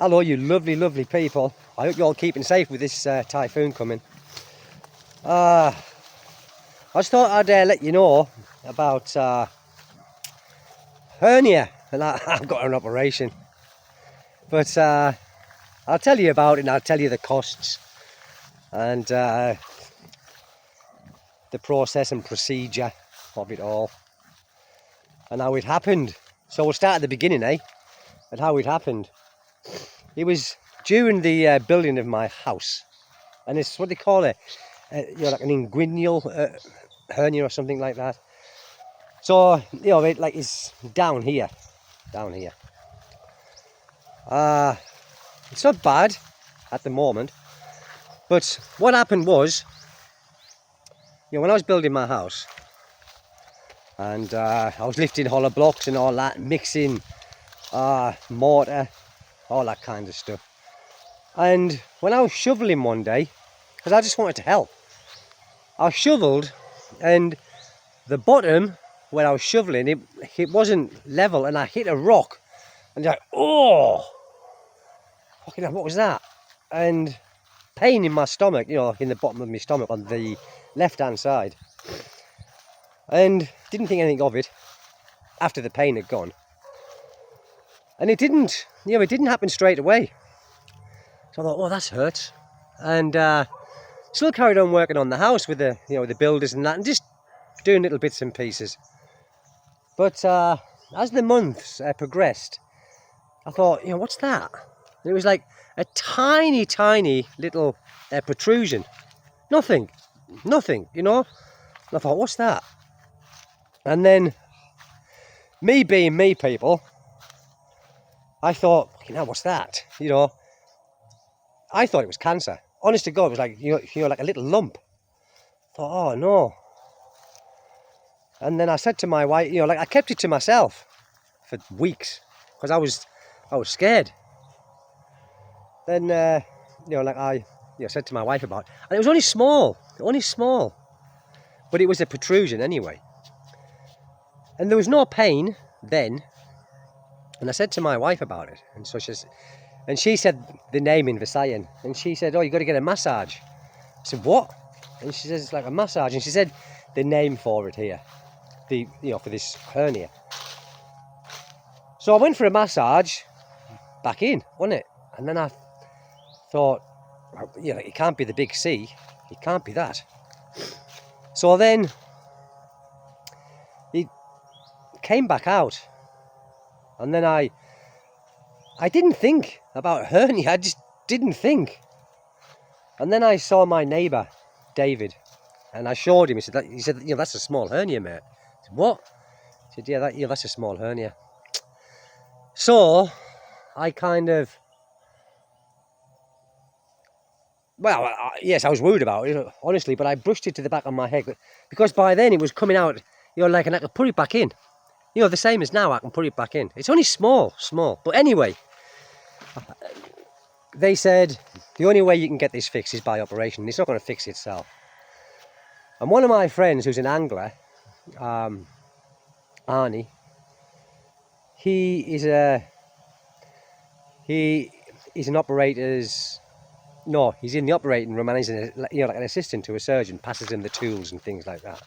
Hello, you lovely, lovely people. I hope you're all keeping safe with this typhoon coming. I just thought I'd let you know about hernia, and I've got an operation. But I'll tell you about it, and I'll tell you the costs and the process and procedure of it all, and how it happened. So we'll start at the beginning, and how it happened. It was during the building of my house, and it's what they call it, like an inguinal hernia or something like that. So it like is down here. It's not bad at the moment, but what happened was, when I was building my house, and I was lifting hollow blocks and all that, mixing mortar, all that kind of stuff. And when I was shoveling one day, because I just wanted to help, I shoveled, and the bottom where I was shoveling, it wasn't level, and I hit a rock, and like, oh, fucking hell, what was that? And pain in my stomach, in the bottom of my stomach on the left-hand side, and didn't think anything of it after the pain had gone. And it didn't happen straight away. So I thought, oh, that hurts, and still carried on working on the house with the the builders and that, and just doing little bits and pieces. But as the months progressed, I thought, what's that? And it was like a tiny, tiny little protrusion. Nothing. And I thought, what's that? And then, me being me, people, I thought, what's that? I thought it was cancer. Honest to God, it was like, like a little lump. I thought, oh no. And then I said to my wife, I kept it to myself for weeks because I was scared. Then, I said to my wife about it, and it was only small, but it was a protrusion anyway. And there was no pain then. And I said to my wife about it, and so she said the name in Visayan, and she said, oh, you got to get a massage. I said, what? And she says, it's like a massage, and she said the name for it here, for this hernia. So I went for a massage back in, wasn't it? And then I thought, it can't be the big C, it can't be that. So then it came back out, and then I didn't think about hernia. I just didn't think. And then I saw my neighbour, David, and I showed him. He said, that's a small hernia, mate. I said, what? He said, yeah, that's a small hernia. So I kind of, yes, I was worried about it, honestly, but I brushed it to the back of my head because by then it was coming out, and I could put it back in. The same as now, I can put it back in. It's only small. But anyway, they said the only way you can get this fixed is by operation. It's not going to fix itself. And one of my friends who's an angler, Arnie, he's in the operating room, and he's like an assistant to a surgeon, passes him the tools and things like that.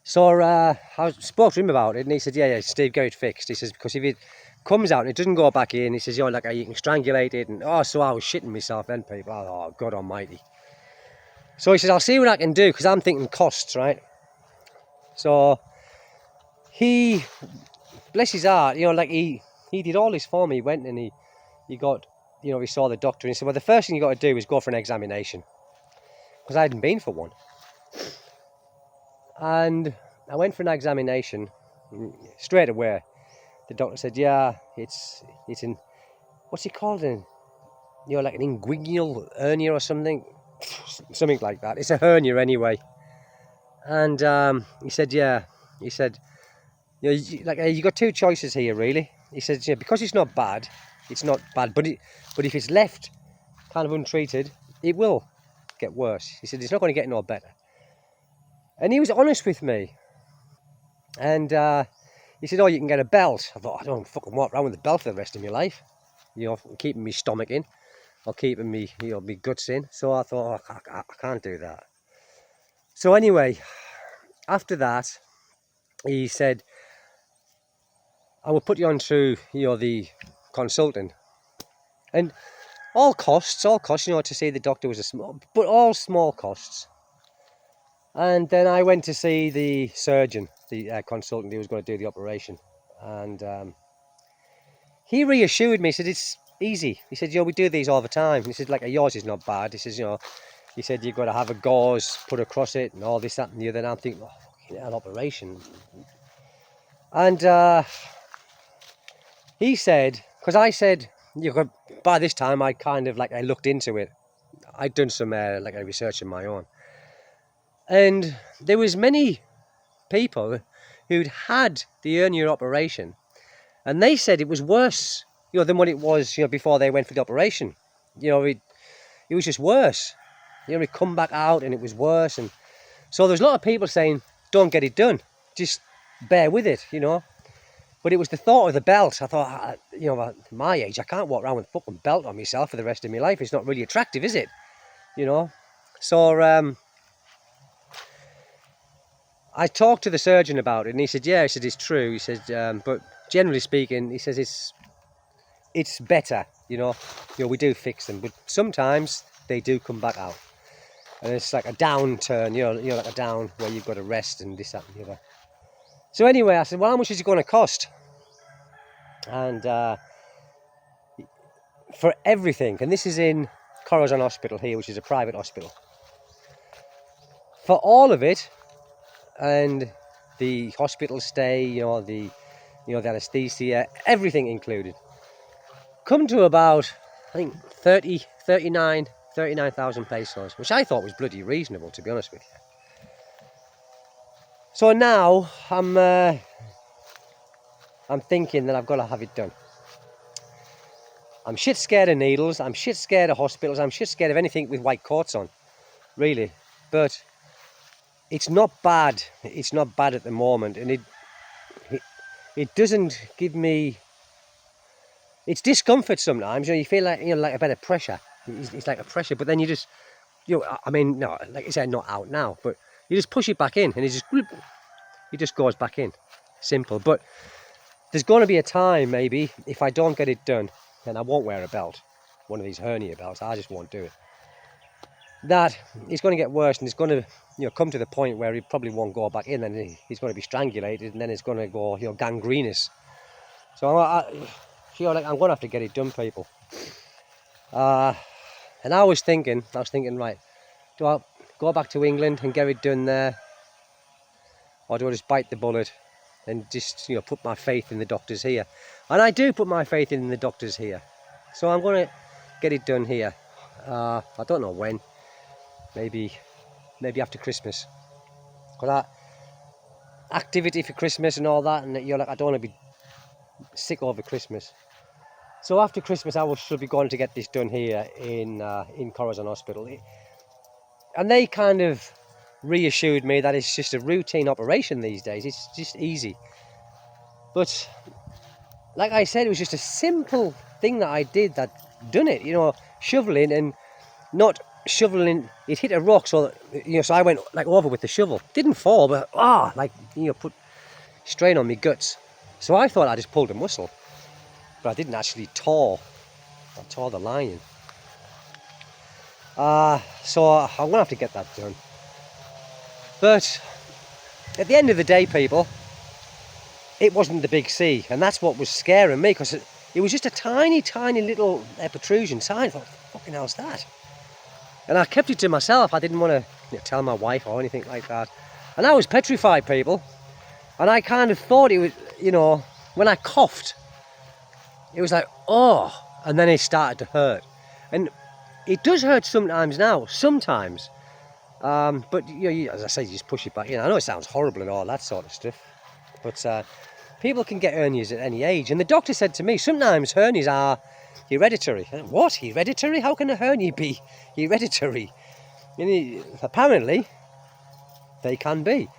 So I spoke to him about it, and he said, yeah, Steve, get it fixed. He says, because if it comes out and it doesn't go back in, he says, you can strangulate it. And so I was shitting myself then, people. Oh, God almighty. So he says, I'll see what I can do, because I'm thinking costs, right? So he, bless his heart, he did all this for me. He went and he got, he saw the doctor, and he said, well, the first thing you got to do is go for an examination, because I hadn't been for one. And I went for an examination straight away. The doctor said, yeah, it's in, what's it called? Like an inguinal hernia or something like that. It's a hernia anyway. And he said, yeah. He said, you got two choices here, really. He said, because it's not bad, but if it's left kind of untreated, it will get worse. He said, it's not going to get no better. And he was honest with me. And he said, oh, you can get a belt. I thought, I don't fucking walk around with a belt for the rest of my life. you know, keeping me stomach in, or keeping me, you know, me guts in. So I thought, oh, I can't do that. So anyway, after that, he said, I will put you on to, you know, the consultant. And all costs, you know, to see the doctor was but all small costs. And then I went to see the surgeon, the consultant who was going to do the operation. And he reassured me, he said, it's easy. He said, you know, we do these all the time. He said, like, yours is not bad. He says, you know, he said, you've got to have a gauze put across it and all this, that and the other. And I'm thinking, oh, fucking hell, operation. And he said, because I said, you know, by this time I kind of like, I looked into it. I'd done some like a research of my own. And there was many people who'd had the hernia operation, and they said it was worse, you know, than what it was, you know, before they went for the operation. You know, it was just worse. You know, it come back out and it was worse. And so there's a lot of people saying, don't get it done. Just bear with it, you know. But it was the thought of the belt. I thought, you know, at my age, I can't walk around with a fucking belt on myself for the rest of my life. It's not really attractive, is it? You know. So I talked to the surgeon about it, and he said, yeah, he said, it's true. He said, but generally speaking, he says it's better, you know, we do fix them, but sometimes they do come back out. And it's like a downturn, you know, like a down where you've got to rest and this, that and the other. So anyway, I said, well, how much is it going to cost? And for everything, and this is in Corazon Hospital here, which is a private hospital. For all of it, and the hospital stay, you know, the anesthesia, everything included, come to about, I think, 39,000 pesos, which I thought was bloody reasonable, to be honest with you. So now I'm thinking that I've got to have it done. I'm shit scared of needles, I'm shit scared of hospitals, I'm shit scared of anything with white coats on, really. But it's not bad. It's not bad at the moment, and it doesn't give me. It's discomfort sometimes. You know, you feel like, you know, like a bit of pressure. It's like a pressure, but then you just, you know, I mean, no, like I said, not out now, but you just push it back in, and it just goes back in. Simple. But there's going to be a time, maybe, if I don't get it done, and I won't wear a belt, one of these hernia belts. I just won't do it. That it's going to get worse, and it's going to, you know, come to the point where he probably won't go back in, and he's going to be strangulated, and then it's going to go, you know, gangrenous. So you know, like, I'm going to have to get it done, people. And I was thinking, right, do I go back to England and get it done there, or do I just bite the bullet and just, you know, put my faith in the doctors here? And I do put my faith in the doctors here, so I'm going to get it done here. I don't know when. Maybe after Christmas. Because that activity for Christmas and all that, and you're like, I don't want to be sick over Christmas. So after Christmas, I should be going to get this done here in Corazon Hospital. And they kind of reassured me that it's just a routine operation these days. It's just easy. But like I said, it was just a simple thing that I did that done it. You know, shoveling and not shoveling, it hit a rock, so you know, so I went like over with the shovel. Didn't fall, but like, you know, put strain on me guts. So I thought I just pulled a muscle, but I didn't actually tore the lining. So I'm gonna have to get that done. But at the end of the day, people, it wasn't the big C, and that's what was scaring me, because it was just a tiny little protrusion. So I thought, fucking hell's that? And I kept it to myself. I didn't want to, you know, tell my wife or anything like that. And I was petrified, people. And I kind of thought it was, you know, when I coughed, it was like, oh, and then it started to hurt. And it does hurt sometimes now, sometimes. But, you know, as I say, you just push it back in. I know it sounds horrible and all that sort of stuff. But people can get hernias at any age. And the doctor said to me, sometimes hernias are hereditary. What? Hereditary? How can a hernia be hereditary? Apparently, they can be.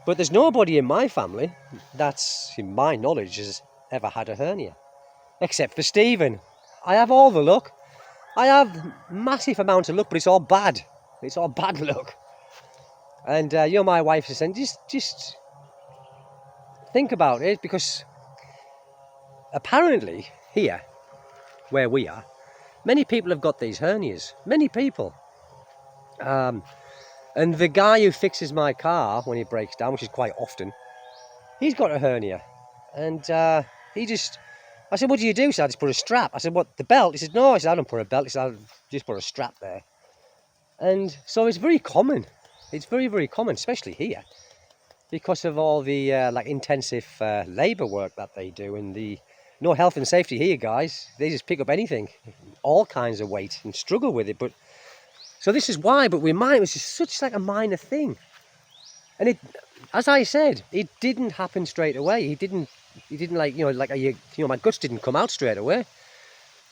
But there's nobody in my family that's, in my knowledge, has ever had a hernia. Except for Stephen. I have all the luck. I have massive amounts of luck, but it's all bad. It's all bad luck. And my wife is saying, just think about it, because apparently here, where we are, many people have got these hernias. Many people. And the guy who fixes my car when it breaks down, which is quite often, he's got a hernia. And I said, what do you do? He said, I just put a strap. I said, what, the belt? He said, no. I said, I don't put a belt. He said, I just put a strap there. And so it's very common. It's very, very common, especially here, because of all the intensive labour work that they do, and the no health and safety here, guys. They just pick up anything, all kinds of weight, and struggle with it. But so this is why. But with mine, it was just such like a minor thing, and it, as I said, it didn't happen straight away. It didn't like my guts didn't come out straight away.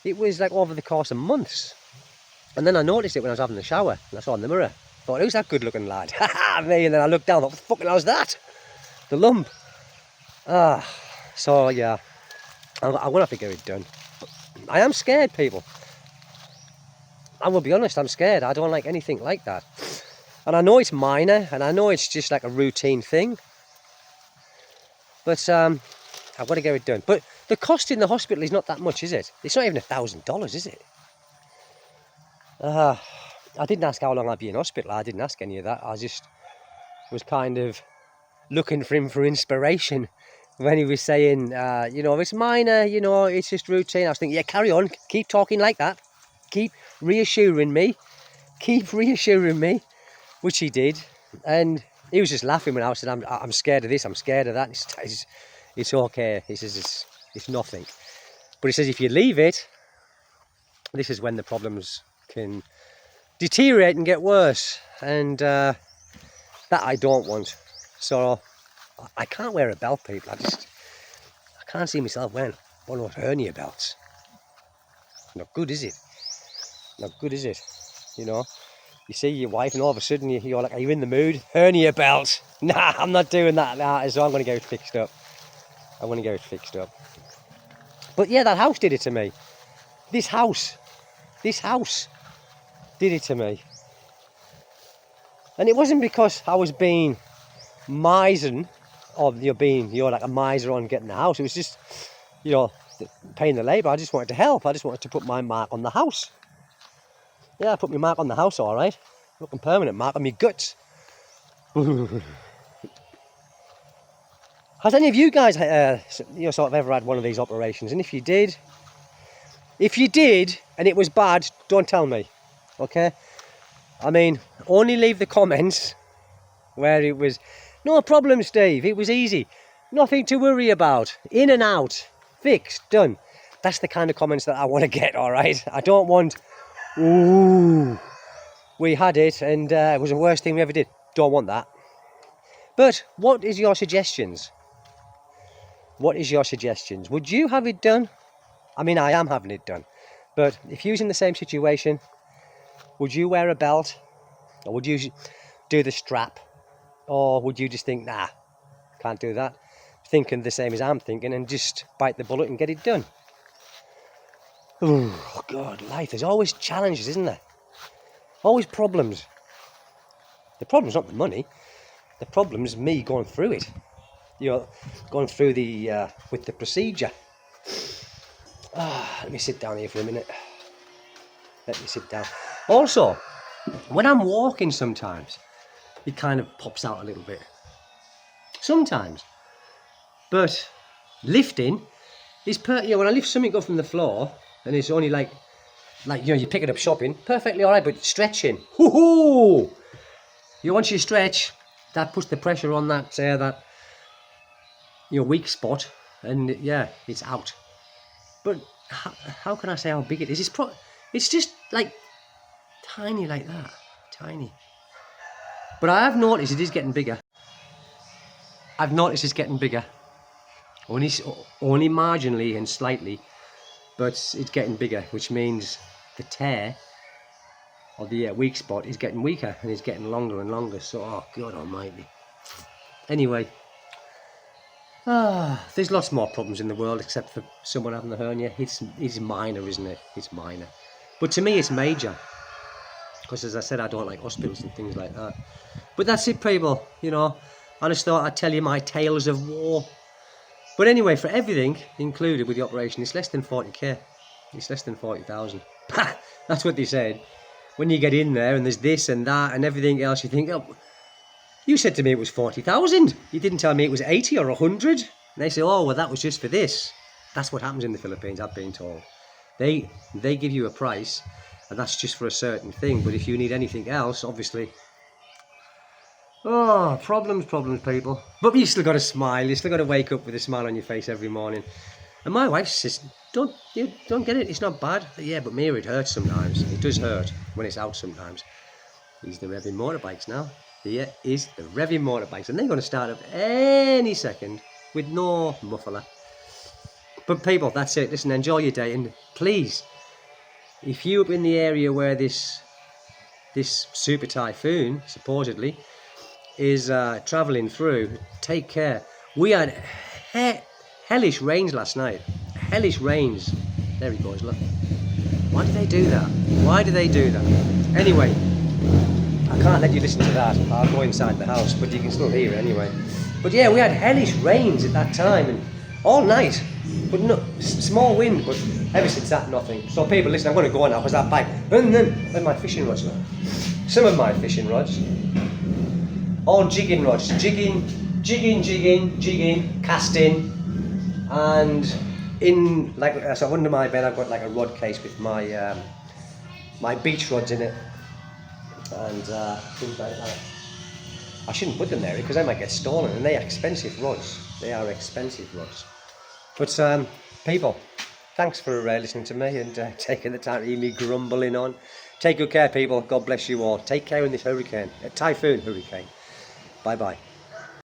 It was like over the course of months, and then I noticed it when I was having the shower, and I saw in the mirror. Thought, who's that good-looking lad? Ha me! And then I looked down. Thought, what the fucking hell's that? The lump. So yeah, I'm gonna have to get it done. I am scared, people. I will be honest. I'm scared. I don't like anything like that. And I know it's minor, and I know it's just like a routine thing. But I've got to get it done. But the cost in the hospital is not that much, is it? It's not even $1,000, is it? I didn't ask how long I'd be in hospital. I didn't ask any of that. I just was kind of looking for him for inspiration when he was saying, it's minor, it's just routine. I was thinking, yeah, carry on. Keep talking like that. Keep reassuring me. Which he did. And he was just laughing when I said, I'm scared of this, I'm scared of that. It's okay. He says, it's nothing. But he says, if you leave it, this is when the problems can deteriorate and get worse, and that I don't want. So I can't wear a belt, people. I can't see myself wearing one of those hernia belts. Not good, is it? Not good, is it? You see your wife and all of a sudden you're like, are you in the mood? Hernia belt. Nah, I'm not doing that. Nah, so I'm going to get it fixed up. But yeah, that house did it to me. This house did it to me. And it wasn't because I was being misering, or being like a miser on getting the house. It was just, paying the labour. I just wanted to help. I just wanted to put my mark on the house. Yeah, I put my mark on the house, all right. Looking permanent mark on my guts. Has any of you guys, sort of ever had one of these operations? And if you did, and it was bad, don't tell me, okay? I mean, only leave the comments where it was, no problem, Steve, it was easy, nothing to worry about, in and out, fixed, done. That's the kind of comments that I want to get, all right? I don't want, ooh, we had it and it was the worst thing we ever did. Don't want that. But what is your suggestions? Would you have it done? I mean, I am having it done. But if you was in the same situation, would you wear a belt? Or would you do the strap? Or would you just think, nah, can't do that? Thinking the same as I'm thinking and just bite the bullet and get it done? Oh, God, life. There's always challenges, isn't there? Always problems. The problem's not the money. The problem's me going through it. Going through with the procedure. Let me sit down here for a minute. Let me sit down. Also, when I'm walking sometimes, it kind of pops out a little bit. Sometimes. But lifting is when I lift something up from the floor, and it's only like you pick it up shopping, perfectly alright, but stretching. Woohoo! Once you stretch, that puts the pressure on that weak spot, and yeah, it's out. But how can I say how big it is? It's just like tiny like that. Tiny. But I have noticed it is getting bigger. Only marginally and slightly. But it's getting bigger, which means the tear or the weak spot is getting weaker and it's getting longer and longer. So, oh God almighty. Anyway, There's lots more problems in the world except for someone having a hernia. It's minor, isn't it? It's minor. But to me, it's major. Because as I said, I don't like hospitals and things like that. But that's it, people. You know, I just thought I'd tell you my tales of war. But anyway, for everything included with the operation, it's less than 40k. It's less than 40,000. That's what they said. When you get in there and there's this and that and everything else, you think, oh, you said to me it was 40,000. You didn't tell me it was 80 or 100. And they say, oh, well, that was just for this. That's what happens in the Philippines, I've been told. They give you a price, and that's just for a certain thing. But if you need anything else, obviously, oh, problems, people. But you still got to smile. You still got to wake up with a smile on your face every morning. And my wife says, don't get it. It's not bad. Yeah, but Mira, it hurts sometimes. It does hurt when it's out sometimes. He's the revving motorbikes now. Here is the revving motorbikes, and they're going to start up any second with no muffler. But people, that's it. Listen, enjoy your day, and please, if you're up in the area where this super typhoon supposedly is travelling through, take care. We had hellish rains last night. Hellish rains. There he goes. Look. Why do they do that? Why do they do that? Anyway, I can't let you listen to that. I'll go inside the house, but you can still hear it anyway. But yeah, we had hellish rains at that time, and all night. But no, small wind, but ever since that, nothing. So people, listen, I'm going to go now because that bike. And then my fishing rods now. Some of my fishing rods. All jigging rods. Jigging, casting. And in, like, so under my bed I've got like a rod case with my my beach rods in it. And things like that. I shouldn't put them there because they might get stolen, and they are expensive rods. They are expensive rods. But people, thanks for listening to me and taking the time to hear me grumbling on. Take good care, people. God bless you all. Take care in this hurricane, typhoon hurricane. Bye bye.